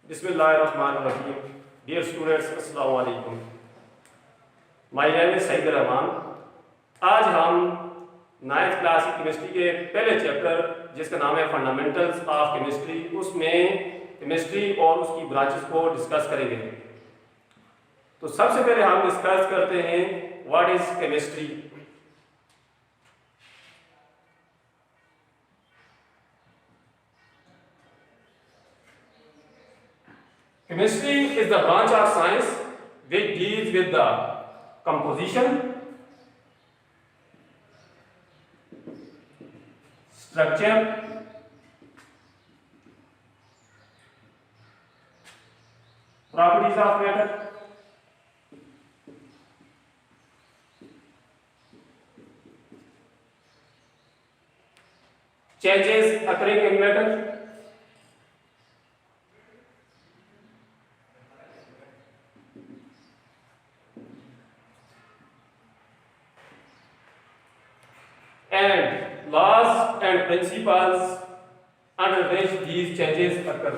बिस्मिल्लाहिर्रहमानिर्रहीम। Dear students, अस्सलाम वालेकुम। My name is Saeed Rahman. आज हम 9th क्लास की केमिस्ट्री के पहले चैप्टर जिसका नाम है फंडामेंटल्स ऑफ केमिस्ट्री, उसमें केमिस्ट्री और उसकी ब्रांचेस को डिस्कस करेंगे। तो सबसे पहले हम डिस्कस करते हैं what is chemistry. Chemistry is the branch of science which deals with the composition, structure, properties of matter, changes occurring in matter, and laws and principles under which these changes occur.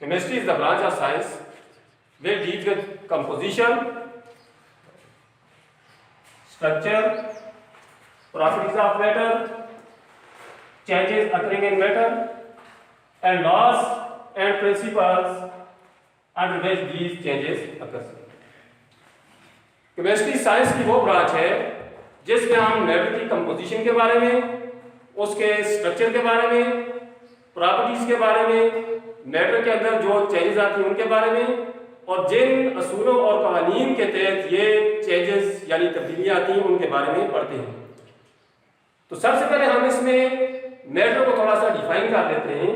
Chemistry is the branch of science which deals with composition, structure, properties of matter, changes occurring in matter, and laws and principles under which these changes occur. Chemistry science की वो branch है जिसमें हम matter की composition के बारे में, उसके स्ट्रक्चर के बारे में, प्रॉपर्टीज के बारे में, मैटर के अंदर जो चेंजेस आती हैं उनके बारे में, और जिन असूलों और कवानीन के तहत ये चेंजेस यानी तब्दीलियां आती हैं उनके बारे में पढ़ते हैं। तो सबसे पहले हम इसमें मैटर को थोड़ा सा डिफाइन कर लेते हैं।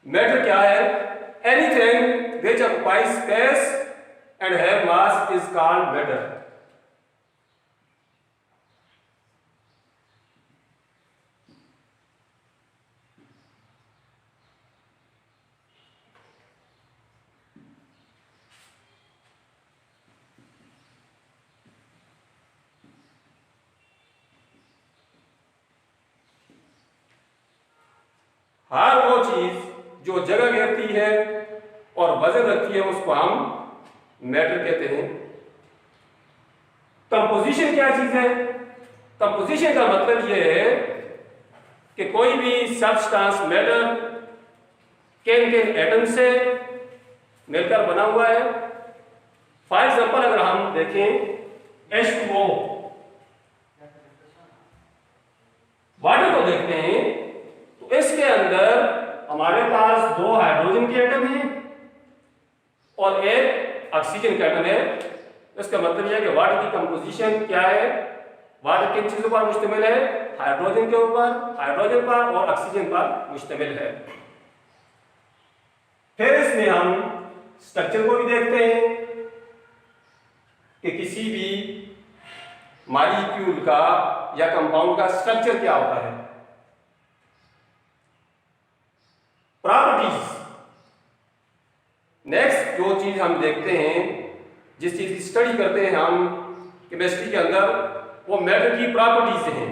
मैटर क्या है? Anything which occupies space and have mass is called matter. हर वो चीज जो जगह घेरती है और वजन रखती है उसको हम मैटर कहते हैं। कंपोजिशन क्या चीज है? कंपोजिशन का मतलब यह है कि कोई भी सब्सटेंस मैटर किन किन एटम से मिलकर बना हुआ है। फॉर एग्जांपल अगर हम देखें H2O, वाटर को देखते हैं तो इसके अंदर हमारे पास 2 हाइड्रोजन के एटम हैं और एक ऑक्सीजन का एटम है। इसका मतलब यह है कि वाटर की कंपोजिशन क्या है? वाटर किन चीजों पर मुश्तमिल है? हाइड्रोजन के ऊपर, हाइड्रोजन पर और ऑक्सीजन पर मुश्तमिल है। फिर इसमें हम स्ट्रक्चर को भी देखते हैं कि किसी भी मॉलिक्यूल का या कंपाउंड का स्ट्रक्चर क्या होता है। प्रॉपर्टीज, नेक्स्ट जो चीज हम देखते हैं, जिस चीज की स्टडी करते हैं हम केमिस्ट्री के अंदर, वो मैटर की प्रॉपर्टीज हैं,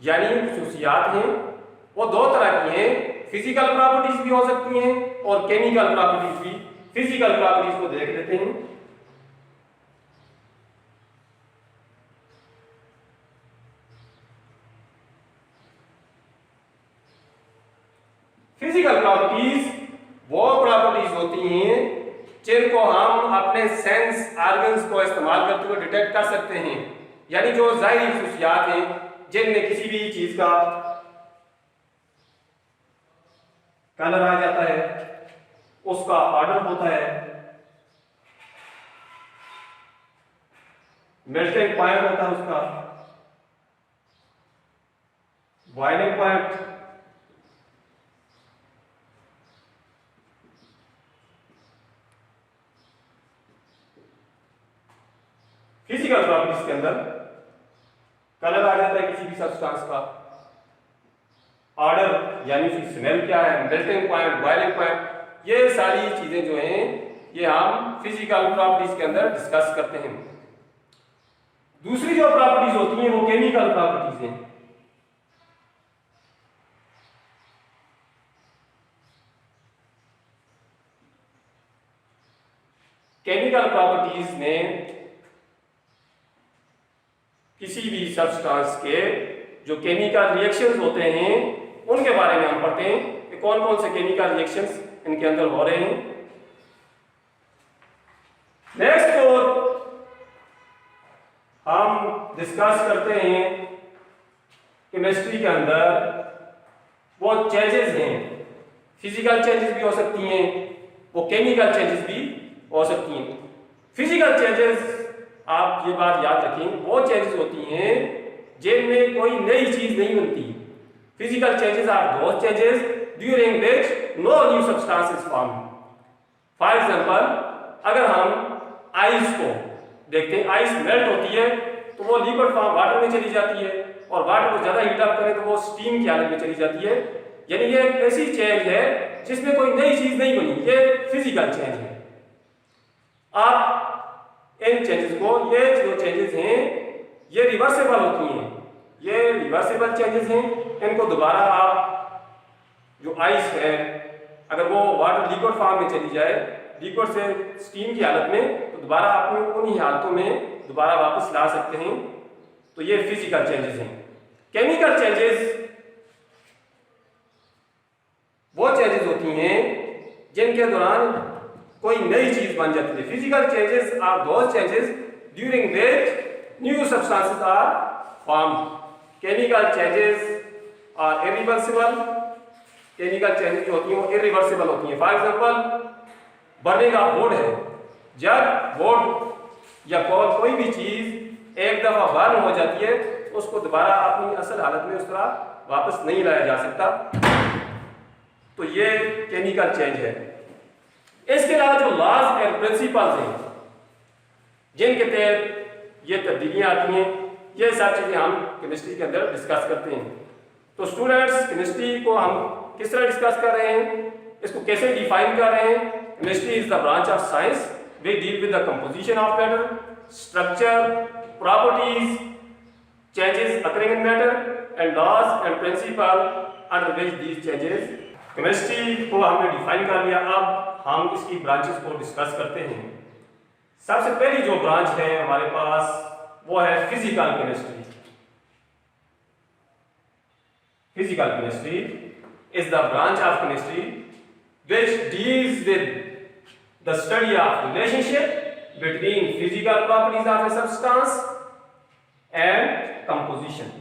यानी खुसूसियात हैं। वो 2 तरह की हैं, फिजिकल प्रॉपर्टीज भी हो सकती हैं और केमिकल प्रॉपर्टीज भी। फिजिकल प्रॉपर्टीज को देख लेते हैं। फिजिकल प्रॉपर्टीज वो प्रॉपर्टीज होती हैं जिनको हम अपने सेंस ऑर्गन्स को इस्तेमाल करते हुए डिटेक्ट कर सकते हैं, यानी जो ज़ाहिरी खुसूसियात हैं जिनमें किसी भी चीज का कलर आ जाता है, उसका ऑर्डर होता है, मेल्टिंग पॉइंट होता है उसका, बॉइलिंग पॉइंट, फिजिकल प्रॉपर्टीज के अंदर कलर आ जाता है किसी भी सब्सटेंस का, ऑर्डर यानी उसकी स्मेल क्या है, मेल्टिंग पॉइंट, बॉइलिंग पॉइंट, ये सारी चीजें जो हैं ये हम फिजिकल प्रॉपर्टीज के अंदर डिस्कस करते हैं। दूसरी जो प्रॉपर्टीज होती हैं वो केमिकल प्रॉपर्टीज हैं। केमिकल प्रॉपर्टीज में किसी भी सब्सटेंस के जो केमिकल रिएक्शंस होते हैं उनके बारे में हम पढ़ते हैं कि कौन कौन से केमिकल रिएक्शंस इनके अंदर हो रहे हैं। नेक्स्ट तो हम डिस्कस करते हैं केमिस्ट्री के अंदर वो चेंजेस हैं, फिजिकल चेंजेस भी हो सकती हैं, वो केमिकल चेंजेस भी हो सकती हैं। फिजिकल चेंजेस आप ये बात याद रखें, वो चेंजेस होती हैं जिनमें कोई नई चीज नहीं बनती। Physical changes are those changes during which no new substance is formed. For example, अगर हम आइस को देखते हैं, आइस मेल्ट होती है तो वो लिक्विड फॉर्म वाटर में चली जाती है, और वाटर को ज्यादा हीट अप करें तो वो स्टीम की हालत में चली जाती है। यानी ये एक ऐसी चेंज है जिसमें कोई नई चीज नहीं बनी, ये फिजिकल चेंज है। आप इन चेंजेस को, ये जो चेंजेस हैं ये रिवर्सेबल होती हैं, ये रिवर्सेबल चेंजेस हैं। इनको दोबारा आप, जो आइस है अगर वो वाटर लिक्विड फॉर्म में चली जाए, लिक्विड से स्टीम की हालत में, तो दोबारा आप उन्हीं हालतों में दोबारा वापस ला सकते हैं। तो ये फिजिकल चेंजेस हैं। केमिकल चेंजेस वो चेंजेस होती हैं जिनके दौरान कोई नई चीज बन जाती है। Physical changes are those changes during which new substances are formed. Chemical changes are irreversible. Chemical changes जो होती हैं वो इरिवर्सिबल होती हैं। For example, burning of wood है, जब वुड या कोई भी चीज एक दफा बर्न हो जाती है उसको दोबारा अपनी असल हालत में उस तरह वापस नहीं लाया जा सकता। तो ये केमिकल चेंज है। इसके अलावा जो लॉज एंड प्रिंसिपल्स हैं जिनके तहत ये तब्दीलियां आती हैं, ये सब चीजें हम केमिस्ट्री के अंदर डिस्कस करते हैं। तो स्टूडेंट्स, केमिस्ट्री को हम किस तरह डिस्कस कर रहे हैं, इसको कैसे डिफाइन कर रहे हैं? Chemistry is the branch of science we deal with the composition of matter, structure, properties, changes occurring in matter and laws and principle under which these changes। Chemistry को हमने डिफाइन कर लिया, अब हम इसकी ब्रांचेस को डिस्कस करते हैं। सबसे पहली जो ब्रांच है हमारे पास वो है physical chemistry. Physical chemistry is the branch of chemistry which deals with the study of relationship between physical properties of a substance and composition।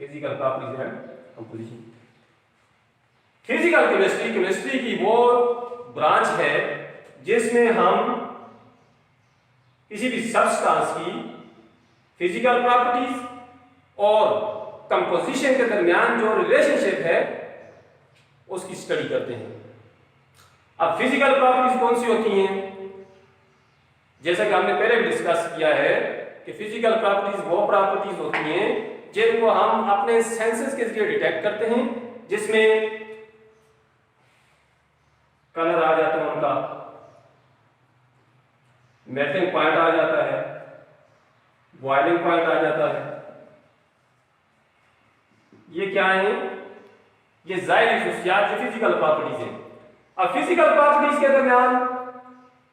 physical properties and composition। Physical chemistry chemistry की वो branch है जिसमें हम किसी भी substance की physical properties और composition के दरमियान जो रिलेशनशिप है उसकी स्टडी करते हैं। अब फिजिकल प्रॉपर्टीज कौन सी होती हैं? जैसा कि हमने पहले भी डिस्कस किया है कि फिजिकल प्रॉपर्टीज वो प्रॉपर्टीज होती हैं जिनको हम अपने सेंसेस के जरिए डिटेक्ट करते हैं, जिसमें कलर आ जाता है, उनका मेल्टिंग पॉइंट आ जाता है, बॉइलिंग पॉइंट आ जाता है। ये क्या है? ये ज़ाहिरी खुसूसियात जो फिजिकल प्रॉपर्टीज हैं। अब फिजिकल प्रॉपर्टीज के दरमियान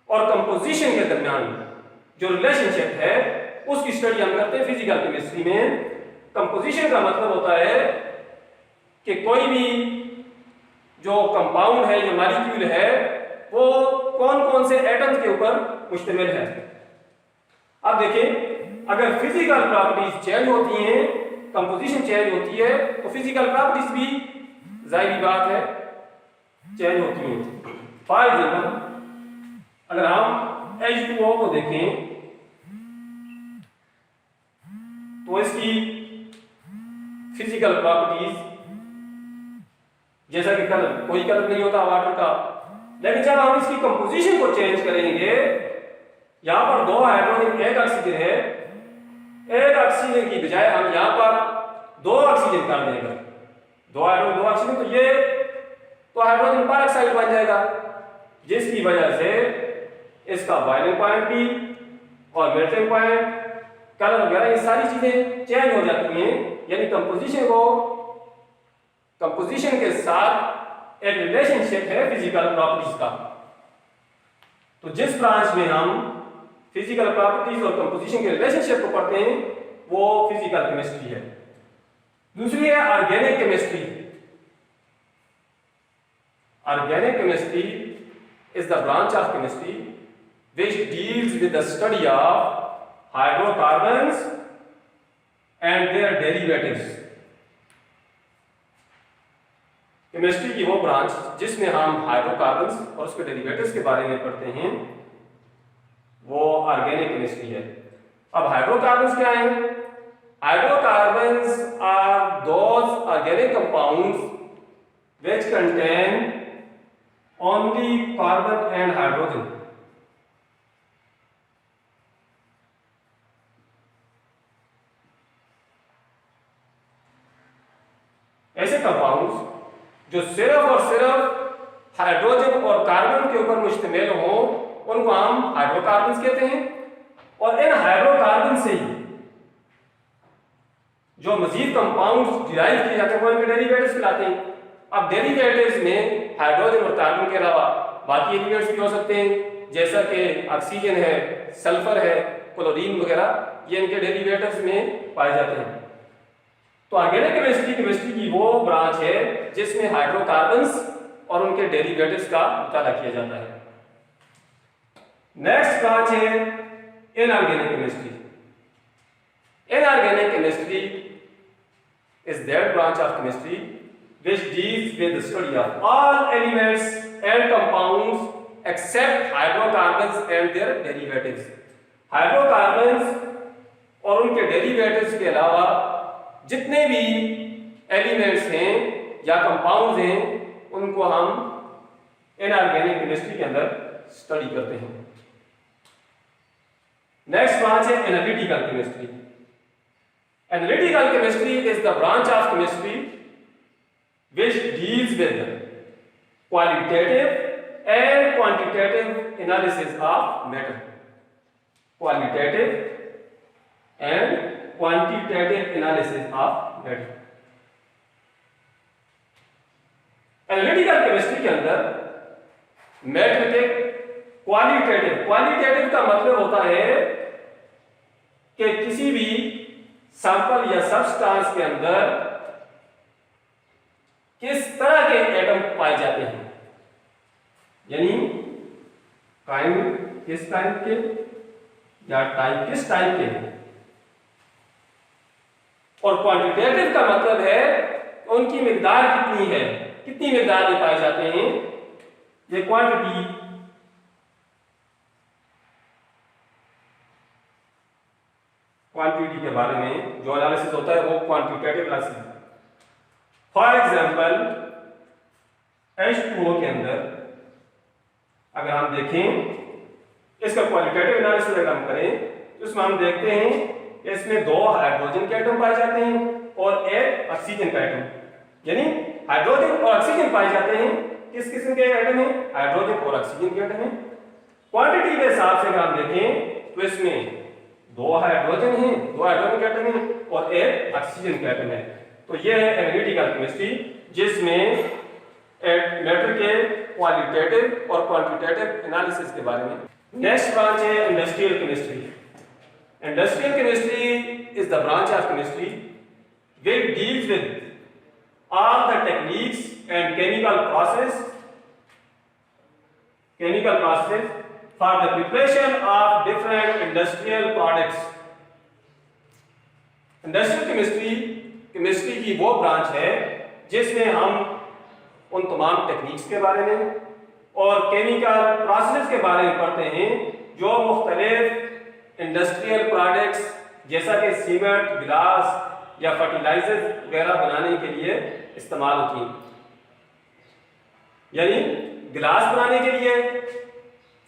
और कंपोजिशन के दरमियान जो रिलेशनशिप है उसकी स्टडी हम करते हैं फिजिकल केमिस्ट्री में। कंपोजिशन का मतलब होता है कि कोई भी जो कंपाउंड है, जो मॉलिक्यूल है, वो कौन कौन से एटम्स के ऊपर मुश्तमिल है। अब देखें, अगर फिजिकल प्रॉपर्टीज चेंज होती हैं, कंपोजिशन चेंज होती है, तो फिजिकल प्रॉपर्टीज भी जाहिर बात है चेंज होती हैं। फॉर एग्जाम्पल, अगर हम H2O को देखें तो इसकी फिजिकल प्रॉपर्टीज, जैसा कि कलर, कोई कलर नहीं होता वाटर का, लेकिन जब हम इसकी कंपोजिशन को चेंज करेंगे यहाँ पर 2 हाइड्रोजन 1 ऑक्सीजन है, 1 ऑक्सीजन की बजाय हम यहाँ पर 2 ऑक्सीजन कर देंगे, 2 हाइड्रोजन 2 ऑक्सीजन, तो ये तो हाइड्रोजन पर ऑक्साइड बन जाएगा, जिसकी वजह से इसका बॉइलिंग पॉइंट भी और मेल्टिंग पॉइंट, कलर वगैरह ये सारी चीजें चेंज हो जाती हैं। यानी कंपोजिशन के साथ एक रिलेशनशिप है फिजिकल प्रॉपर्टीज का। तो जिस ब्रांच में हम फिजिकल प्रॉपर्टीज और कंपोजिशन के रिलेशनशिप को पढ़ते हैं वो फिजिकल केमिस्ट्री है। दूसरी है organic chemistry. Organic chemistry is the branch of chemistry which deals with the study of hydrocarbons and their derivatives. Chemistry की वो ब्रांच जिसमें हम हाइड्रोकार्बन्स और उसके डेरिवेटिव्स के बारे में पढ़ते हैं वो ऑर्गेनिक केमिस्ट्री है। अब हाइड्रोकार्बन्स क्या हैं? Hydrocarbons are those organic compounds which contain only carbon and hydrogen. ऐसे कंपाउंड्स जो सिर्फ और सिर्फ हाइड्रोजन और कार्बन के ऊपर मुश्तमिल हो उनको हम हाइड्रोकार्बन्स कहते हैं। और इन हाइड्रोकार्बन से ही जो मजीद कंपाउंड्स डिराइव किए जाते हैं वो इनके डेरिवेटिव्स कहलाते हैं। अब डेरिवेटिव्स में हाइड्रोजन और कार्बन के अलावा बाकी एलिमेंट्स भी हो सकते हैं, जैसा कि ऑक्सीजन है, सल्फर है, क्लोरीन वगैरह, ये इनके डेरिवेटिव्स में पाए जाते हैं। तो ऑर्गेनिक केमिस्ट्री की वो ब्रांच है जिसमें हाइड्रोकार्बन्स और उनके डेरिवेटिव्स का मुताला किया जाता है। नेक्स्ट ब्रांच है inorganic chemistry. Inorganic chemistry is that branch of chemistry which deals with the study of all elements and compounds except hydrocarbons and their derivatives. Hydrocarbons और उनके डेरिवेटिव्स के अलावा जितने भी एलिमेंट्स हैं या कंपाउंड्स हैं उनको हम इनऑर्गेनिक केमिस्ट्री के अंदर स्टडी करते हैं। नेक्स्ट ब्रांच है analytical chemistry. Analytical chemistry is the branch of chemistry which deals with qualitative and quantitative analysis of matter. Qualitative and quantitative analysis of matter. Analytical chemistry के अंदर matter के qualitative का मतलब होता है कि किसी भी सैंपल या सब्सटेंस के अंदर किस तरह के एटम पाए जाते हैं, यानी काइंड किस टाइप के या टाइप किस टाइप के। और क्वांटिटेटिव का मतलब है उनकी मिकदार कितनी है, कितनी मिकदार में पाए जाते हैं। ये क्वांटिटी के बारे में जो एनालिसिस होता है वो quantitative analysis. For example H2O के अंदर अगर हम देखें इसका क्वालिटेटिव एनालिसिस अगर हम करें तो इसमें हम देखते हैं कि इसमें 2 हाइड्रोजन के एटम पाए जाते हैं और 1 ऑक्सीजन का एटम, यानी हाइड्रोजन और ऑक्सीजन पाए जाते हैं। किस किस्म के एटम है? हाइड्रोजन और ऑक्सीजन के एटम है। क्वांटिटी के हिसाब से अगर हम देखें तो इसमें 2 हाइड्रोजन हैं, 2 हाइड्रोजन के एटम हैं और 1 ऑक्सीजन के एटम है। तो ये है एनालिटिकल केमिस्ट्री जिसमें मैटर के क्वालिटेटिव और क्वांटिटेटिव एनालिसिस के बारे में। नेक्स्ट ब्रांच है industrial chemistry. Industrial chemistry is the branch of chemistry which deals with all the techniques and chemical process for the preparation of different industrial products. Industrial chemistry की वो branch है जिसमें हम उन तमाम टेक्निक्स के बारे में और केमिकल प्रोसेस के बारे में पढ़ते हैं जो मुख्तलिफ इंडस्ट्रियल प्रोडक्ट्स जैसा कि सीमेंट, गिलास या फर्टिलाइजर वगैरह बनाने के लिए इस्तेमाल होती हैं। यानी गिलास बनाने के लिए,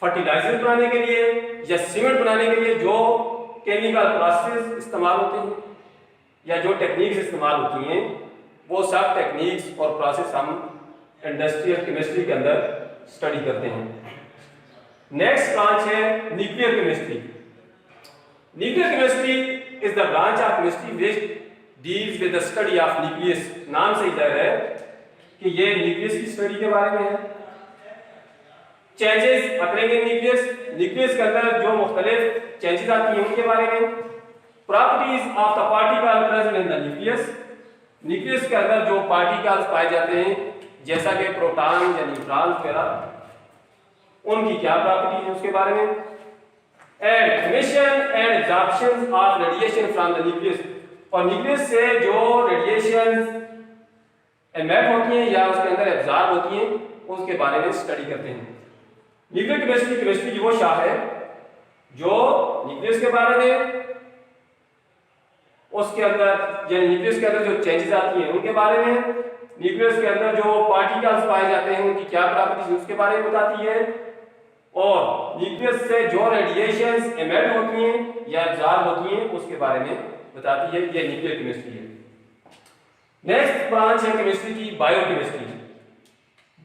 फर्टिलाइजर बनाने के लिए या सीमेंट बनाने के लिए जो केमिकल प्रोसेस इस्तेमाल होते हैं या जो टेक्निक्स इस्तेमाल होती हैं, वो सब टेक्निक्स और प्रोसेस हम इंडस्ट्रियल केमिस्ट्री के अंदर स्टडी करते हैं। नेक्स्ट ब्रांच है nuclear chemistry. Nuclear chemistry is the branch of chemistry which deals with the study of nucleus. नाम से ही जाहिर है कि ये न्यूक्लियस की स्टडी के बारे में है। चेंजेस अकरेंगे न्यूक्लियस के अंदर जो मुख्तलिफ चेंजेस आती हैं उनके बारे में। Properties of the particle present in the nucleus के अंदर जो पार्टिकल्स पाए जाते हैं जैसा कि प्रोटॉन या न्यूट्रॉन वगैरह, उनकी क्या प्रॉपर्टी है उसके बारे में। And emission and absorption of radiation from the nucleus, और न्यूक्लियस से जो रेडिएशन एमिट होती हैं या उसके अंदर एब्जॉर्ब होती हैं उसके बारे में स्टडी करते हैं। न्यूक्लियर केमिस्ट्री की वो शाख है जो न्यूक्लियस के बारे में, उसके अंदर यानी न्यूक्लियस के अंदर जो चेंजेस आती हैं उनके बारे में, न्यूक्लियस के अंदर जो पार्टिकल्स पाए जाते हैं उनकी क्या प्रॉपर्टीज उसके बारे में बताती है, और न्यूक्लियस से जो रेडिएशंस एमिट होती हैं या एब्जॉर्ब होती हैं उसके बारे में बताती है। ये न्यूक्लियर केमिस्ट्री है। नेक्स्ट ब्रांच है केमिस्ट्री की biochemistry.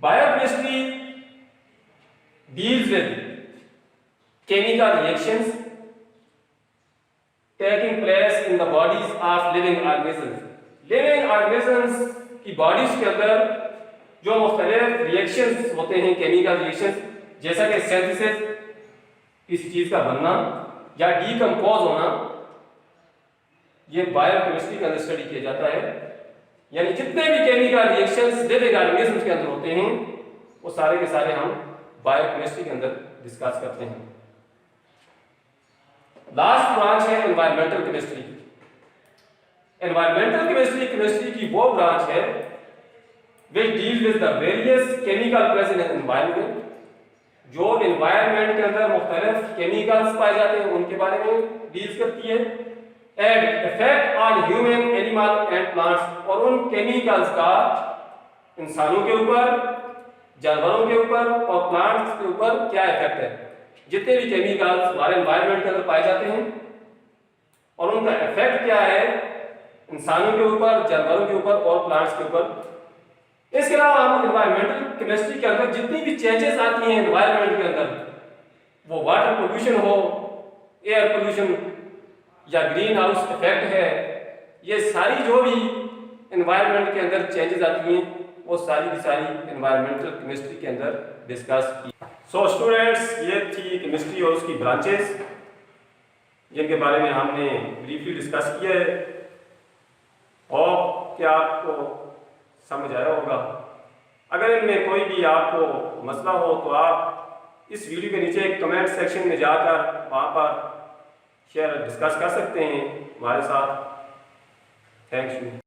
Biochemistry deals with chemical reactions taking place in the bodies of living organisms. Living organisms की बॉडीज के अंदर जो मुख्तलिफ रिएक्शंस होते हैं, केमिकल रिएक्शंस, जैसा कि सिंथेसिस, किसी चीज का बनना या डीकंपोज होना, ये बायोकेमिस्ट्री के अंदर स्टडी किया जाता है। यानी जितने भी केमिकल रिएक्शंस लिविंग ऑर्गेनिजम्स के अंदर होते हैं वो सारे के सारे हम बायोकेमिस्ट्री के अंदर डिस्कस करते हैं। लास्ट ब्रांच है एनवायरमेंटल केमिस्ट्री। एनवायरमेंटल केमिस्ट्री की वो ब्रांच है which deals with the various chemical present in environment, जो एनवायरमेंट के अंदर मुख्तलिफ केमिकल्स पाए जाते हैं उनके बारे में डील्स करती है। And effect on human, animal and plants, और उन केमिकल्स का इंसानों के ऊपर, जानवरों के ऊपर और प्लांट्स के ऊपर क्या इफेक्ट है। जितने भी केमिकल्स हमारे एनवायरमेंट के अंदर पाए जाते हैं और उनका इफेक्ट क्या है इंसानों के ऊपर, जानवरों के ऊपर और प्लांट्स के ऊपर। इसके अलावा हम एनवायरमेंटल केमिस्ट्री के अंदर जितनी भी चेंजेस आती हैं एनवायरमेंट के अंदर, वो वाटर पोल्यूशन हो, एयर पोल्यूशन या ग्रीन हाउस इफेक्ट है, ये सारी जो भी एनवायरमेंट के अंदर चेंजेस आती हैं वो सारी की सारी एनवायरमेंटल केमिस्ट्री के अंदर डिस्कस की। सो स्टूडेंट्स, ये थी केमिस्ट्री और उसकी ब्रांचेस जिनके बारे में हमने ब्रीफली डिस्कस किया है। और क्या आपको समझ आया होगा? अगर इनमें कोई भी आपको मसला हो तो आप इस वीडियो के नीचे कमेंट सेक्शन में जाकर वहाँ पर शेयर डिस्कस कर सकते हैं हमारे साथ। Thank you.